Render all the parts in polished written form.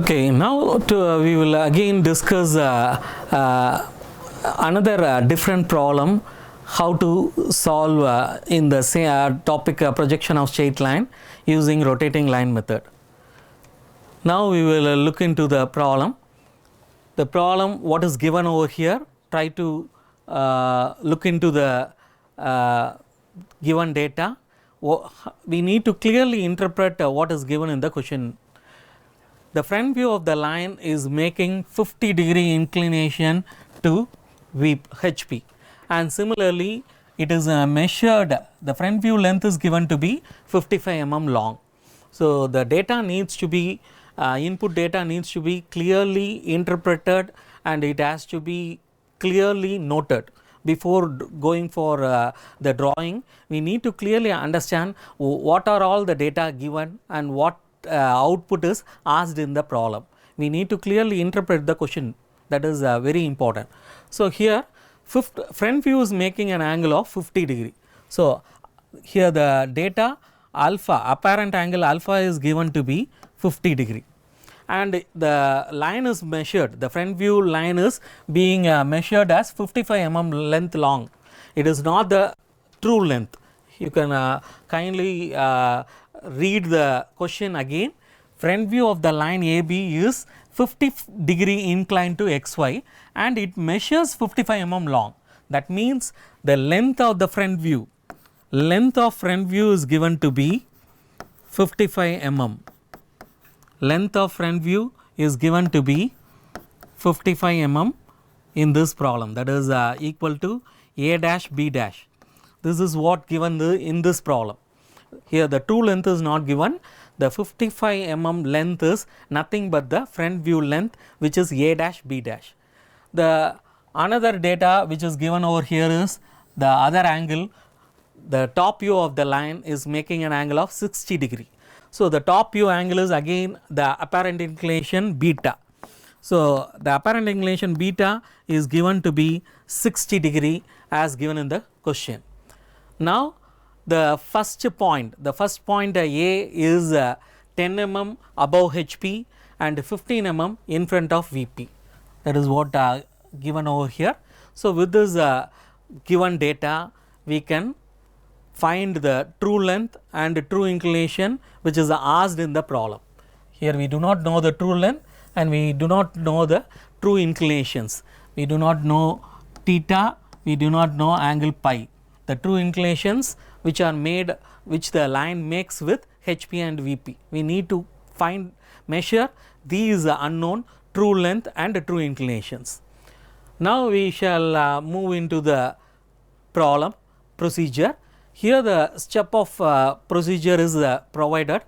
Okay, now we will again discuss another different problem, how to solve in the same topic projection of straight line using rotating line method. Now we will look into the problem. The problem what is given over here, try to look into the given data. We need to clearly interpret what is given in the question. The front view of the line is making 50-degree inclination to HP, and similarly it is measured, the front view length is given to be 55 mm long. So the data needs to be input data needs to be clearly interpreted, and it has to be clearly noted. Before going for the drawing, we need to clearly understand what are all the data given and what output is asked in the problem. We need to clearly interpret the question, that is very important. So here front view is making an angle of 50 degree. So here the data alpha, apparent angle alpha is given to be 50 degree, and the line is measured, the front view line is being measured as 55 mm length long. It is not the true length. You can kindly read the question again. Front view of the line AB is 50 degree inclined to XY and it measures 55 mm long. That means the length of the front view, is given to be 55 mm. Length of front view is given to be 55 mm in this problem, that is equal to A dash B dash. This is what given in this problem. Here the true length is not given. The 55 mm length is nothing but the front view length, which is A dash B dash. The another data which is given over here is the other angle. The top view of the line is making an angle of 60 degree. So the top view angle is again the apparent inclination beta. So the apparent inclination beta is given to be 60 degree as given in the question. Now the first point A is 10 mm above HP and 15 mm in front of VP. That is what given over here. So with this given data, we can find the true length and true inclination which is asked in the problem. Here we do not know the true length and we do not know the true inclinations. We do not know theta, we do not know angle pi. The true inclinations which are made, which the line makes with HP and VP. We need to measure these unknown true length and true inclinations. Now we shall move into the problem procedure. Here the step of procedure is provided.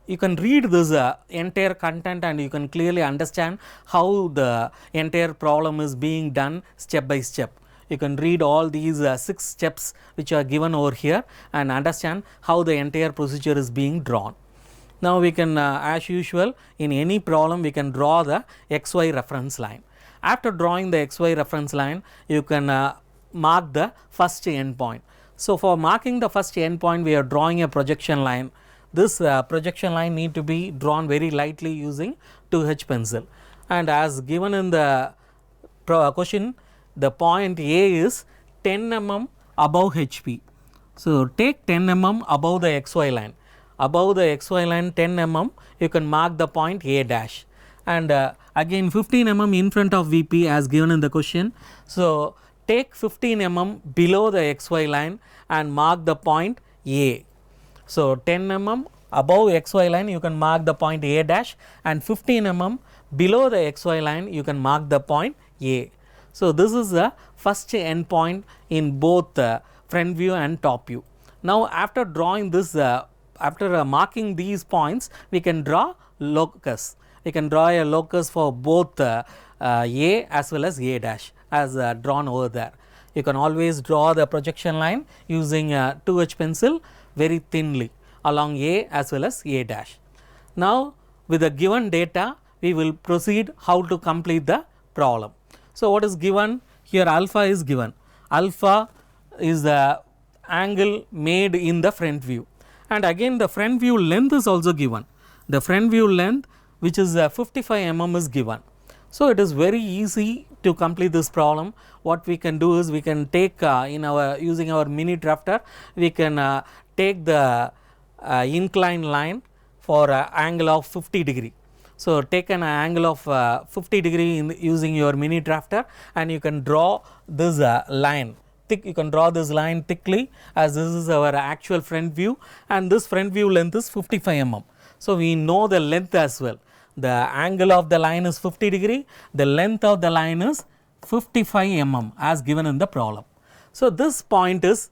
You can read this entire content and you can clearly understand how the entire problem is being done step by step. You can read all these 6 steps which are given over here and understand how the entire procedure is being drawn. Now we can as usual in any problem we can draw the XY reference line. After drawing the XY reference line, you can mark the first endpoint. So for marking the first endpoint, we are drawing a projection line. This projection line need to be drawn very lightly using 2H pencil, and as given in the question, the point A is 10 mm above HP. So take 10 mm above the XY line. Above the XY line 10 mm, you can mark the point A dash, and again 15 mm in front of VP as given in the question. So take 15 mm below the XY line and mark the point A. So 10 mm above XY line you can mark the point A dash, and 15 mm below the XY line you can mark the point A. So this is the first endpoint in both front view and top view. Now after drawing this, after marking these points, we can draw locus. We can draw a locus for both A as well as A dash as drawn over there. You can always draw the projection line using 2H pencil very thinly along A as well as A dash. Now with the given data, we will proceed how to complete the problem. So what is given here? Alpha is given. Alpha is the angle made in the front view, and again the front view length is also given. The front view length which is 55 mm is given. So, it is very easy to complete this problem. What we can do is we can take in our using our mini drafter, we can take the inclined line for angle of 50 degree. So, take an angle of 50 degree in using your mini drafter, and you can draw this line thick. You can draw this line thickly, as this is our actual front view, and this front view length is 55 mm. So, we know the length as well. The angle of the line is 50 degree, the length of the line is 55 mm as given in the problem. So, this point is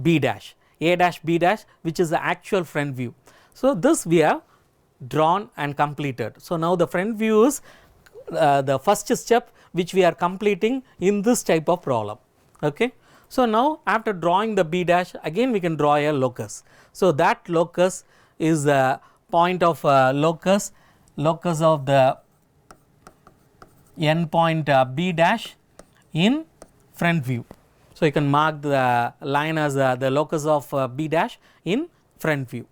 B dash, A dash B dash, which is the actual front view. So, this we have drawn and completed. So, now the front view is the first step which we are completing in this type of problem. Okay. So, now after drawing the B dash, again we can draw a locus. So, that locus is the point of locus of the end point B dash in front view. So, you can mark the line as the locus of B dash in front view,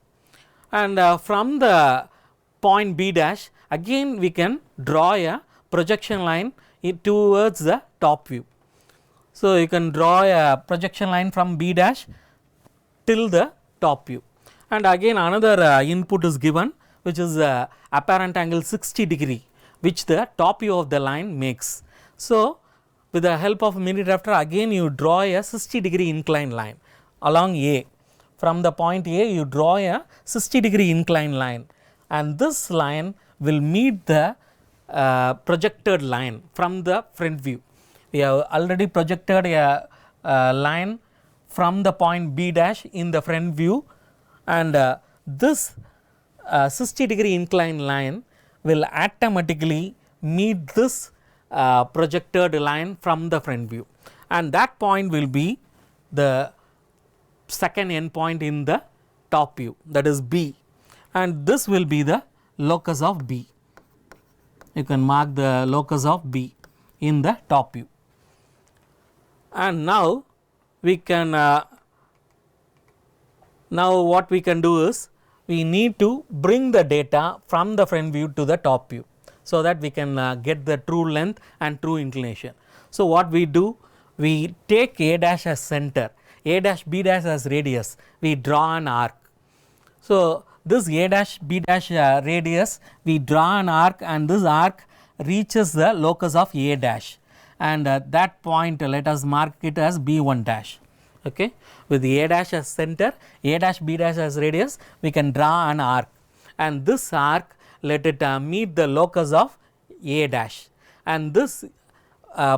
and from the point B dash again we can draw a projection line towards the top view. So, you can draw a projection line from B dash till the top view, and again another input is given, which is apparent angle 60 degree, which the top view of the line makes. So, with the help of mini drafter, again you draw a 60 degree inclined line along A. From the point A you draw a 60 degree inclined line, and this line will meet the projected line from the front view. We have already projected a line from the point B dash in the front view, and this 60 degree inclined line will automatically meet this projected line from the front view, and that point will be the second end point in the top view, that is B, and this will be the locus of B. You can mark the locus of B in the top view, and now we can now what we can do is we need to bring the data from the front view to the top view, so that we can get the true length and true inclination. So, what we do, we take A dash as center, A dash B dash as radius, we draw an arc. So, this A dash B dash radius, we draw an arc, and this arc reaches the locus of A dash, and that point let us mark it as B1 dash. Okay. With the A dash as center, A dash B dash as radius, we can draw an arc, and this arc let it meet the locus of A dash, and this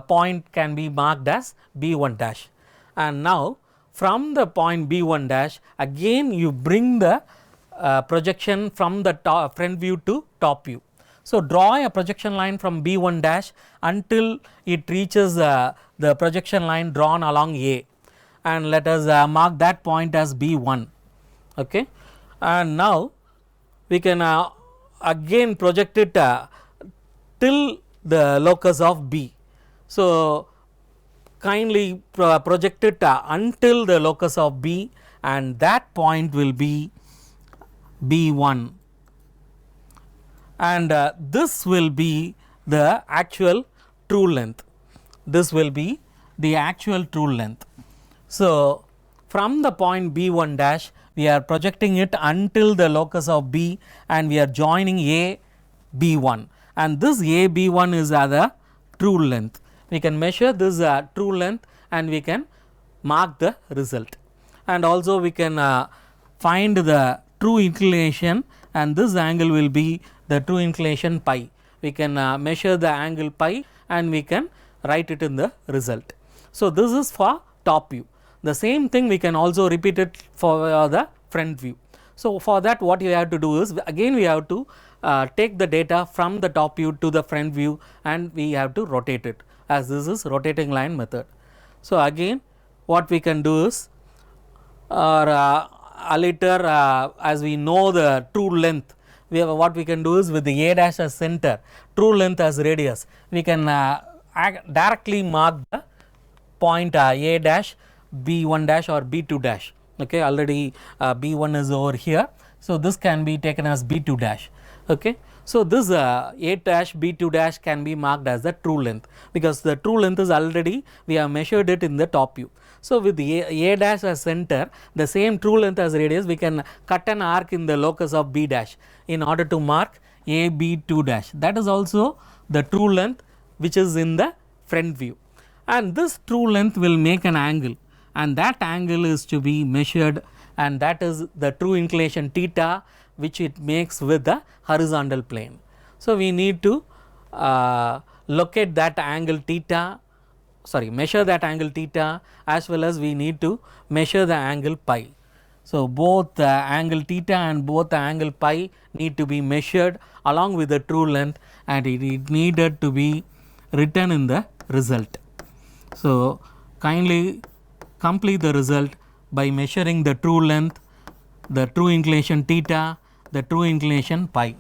point can be marked as B1 dash. And now from the point B1 dash, again you bring the projection from the front view to top view. So, draw a projection line from B1 dash until it reaches the projection line drawn along A, and let us mark that point as B1. Okay. And now we can again project it till the locus of B. So, kindly project it until the locus of B, and that point will be B1, and this will be the actual true length. This will be the actual true length. So, from the point B1 dash, we are projecting it until the locus of B, and we are joining A B1, and this A B1 is the true length. We can measure this true length, and we can mark the result, and also we can find the true inclination, and this angle will be the true inclination pi. We can measure the angle pi, and we can write it in the result. So, this is for top view. The same thing we can also repeat it for the front view. So, for that what you have to do is, again we have to take the data from the top view to the front view, and we have to rotate it, as this is rotating line method. So, again what we can do is, or later as we know the true length, what we can do is, with the A dash as center, true length as radius, we can directly mark the point A dash, B1 dash or B2 dash. Okay. Already B1 is over here. So, this can be taken as B2 dash. Okay. So, this A dash B2 dash can be marked as the true length, because the true length is already we have measured it in the top view. So, with the A dash as center, the same true length as radius, we can cut an arc in the locus of B dash in order to mark A B2 dash. That is also the true length which is in the front view, and this true length will make an angle, and that angle is to be measured, and that is the true inclination theta which it makes with the horizontal plane. So, we need to locate that angle theta, measure that angle theta, as well as we need to measure the angle pi. So, both the angle theta and both the angle pi need to be measured along with the true length, and it needed to be written in the result. So, kindly complete the result by measuring the true length, the true inclination theta, the true inclination pi.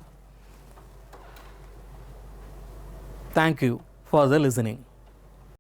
Thank you for the listening.